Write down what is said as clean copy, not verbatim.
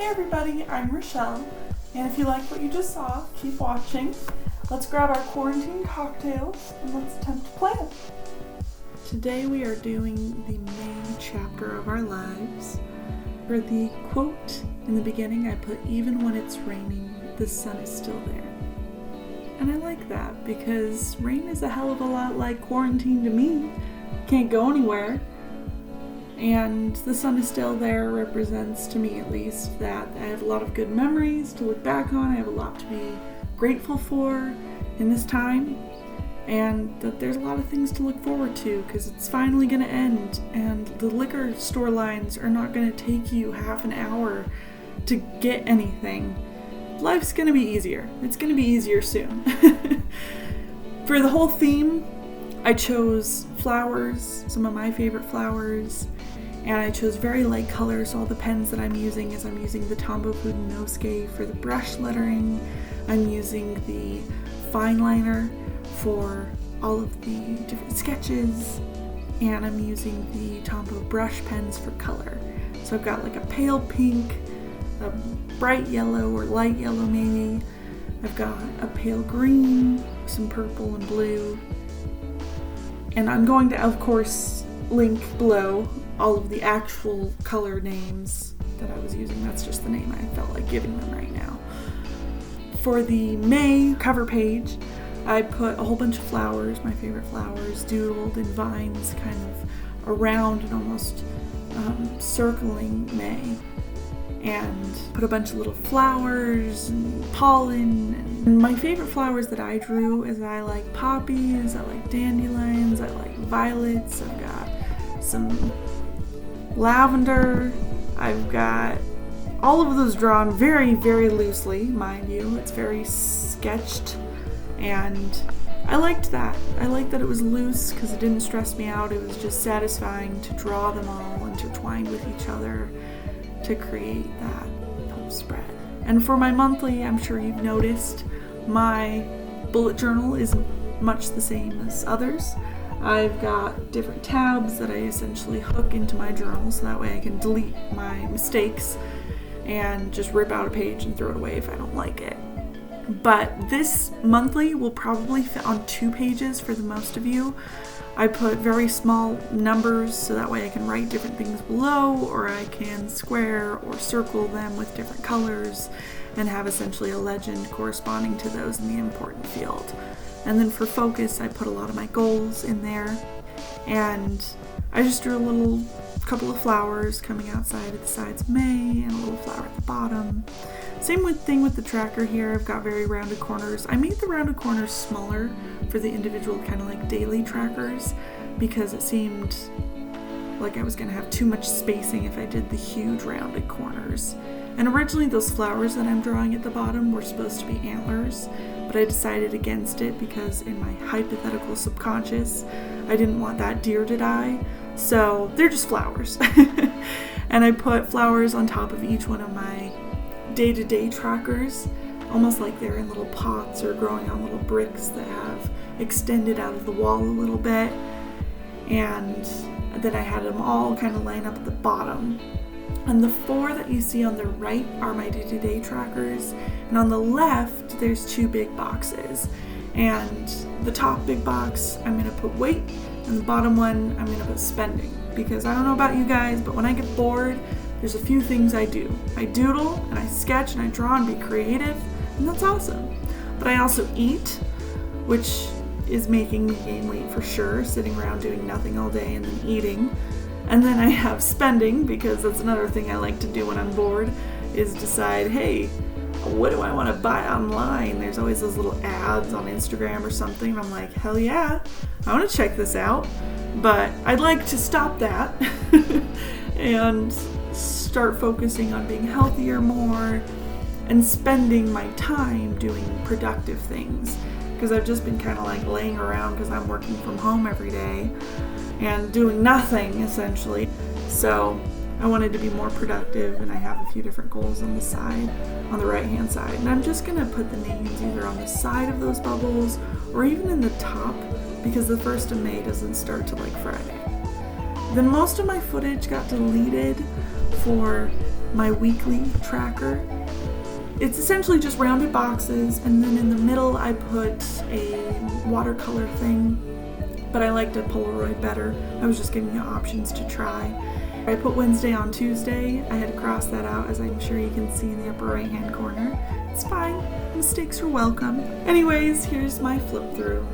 Hey everybody, I'm Rochelle, and if you like what you just saw, keep watching. Let's grab our quarantine cocktails and let's attempt to plan. Today we are doing the main chapter of our lives. For the quote in the beginning, I put, "Even when it's raining, the sun is still there." And I like that because rain is a hell of a lot like quarantine to me. Can't go anywhere. And the sun is still there represents, to me at least, that I have a lot of good memories to look back on. I have a lot to be grateful for in this time, and that there's a lot of things to look forward to because it's finally going to end, and the liquor store lines are not going to take you half an hour to get anything. Life's going to be easier. It's going to be easier soon. For the whole theme, I chose flowers, some of my favorite flowers, and I chose very light colors. All the pens that I'm using is I'm using the Tombow Fudenosuke for the brush lettering. I'm using the fine liner for all of the different sketches, and I'm using the Tombow Brush Pens for color. So I've got like a pale pink, a bright yellow or light yellow maybe. I've got a pale green, some purple and blue. And I'm going to, of course, link below all of the actual color names that I was using. That's just the name I felt like giving them right now. For the May cover page, I put a whole bunch of flowers, my favorite flowers, doodled in vines kind of around and almost circling May. And put a bunch of little flowers and pollen. And my favorite flowers that I drew is I like poppies, I like dandelions, I like violets, I've got some lavender, I've got all of those drawn very, very loosely, mind you. It's very sketched, and I liked that. I liked that it was loose because it didn't stress me out. It was just satisfying to draw them all intertwined with each other to create that whole spread. And for my monthly, I'm sure you've noticed, my bullet journal isn't much the same as others. I've got different tabs that I essentially hook into my journal so that way I can delete my mistakes and just rip out a page and throw it away if I don't like it. But this monthly will probably fit on 2 pages for the most of you. I put very small numbers so that way I can write different things below, or I can square or circle them with different colors and have essentially a legend corresponding to those in the important field. And then for focus, I put a lot of my goals in there, and I just drew a couple of flowers coming outside at the sides of May and a little flower at the bottom. Same thing with the tracker here. I've got very rounded corners. I made the rounded corners smaller for the individual kind of like daily trackers because it seemed like I was going to have too much spacing if I did the huge rounded corners. And originally those flowers that I'm drawing at the bottom were supposed to be antlers, but I decided against it because in my hypothetical subconscious, I didn't want that deer to die. So they're just flowers. And I put flowers on top of each one of my day-to-day trackers, almost like they're in little pots or growing on little bricks that have extended out of the wall a little bit. And then I had them all kind of line up at the bottom. And the 4 that you see on the right are my day-to-day trackers, and on the left there's 2 big boxes. And the top big box I'm going to put weight, and the bottom one I'm going to put spending, because I don't know about you guys, but when I get bored, there's a few things I do. I doodle, and I sketch, and I draw, and be creative, and that's awesome. But I also eat, which is making me gain weight for sure, sitting around doing nothing all day and then eating. And then I have spending, because that's another thing I like to do when I'm bored, is decide, hey, what do I want to buy online? There's always those little ads on Instagram or something, and I'm like, hell yeah, I want to check this out. But I'd like to stop that and start focusing on being healthier more and spending my time doing productive things, because I've just been kind of like laying around because I'm working from home every day and doing nothing essentially. So I wanted to be more productive, and I have a few different goals on the side, on the right hand side, and I'm just gonna put the names either on the side of those bubbles or even in the top, because the 1st of May doesn't start till like Friday. Then most of my footage got deleted for my weekly tracker. It's essentially just rounded boxes, and then in the middle I put a watercolor thing, but I liked a Polaroid better. I was just giving you options to try. I put Wednesday on Tuesday. I had to cross that out, as I'm sure you can see in the upper right hand corner. It's fine, mistakes are welcome. Anyways, here's my flip through.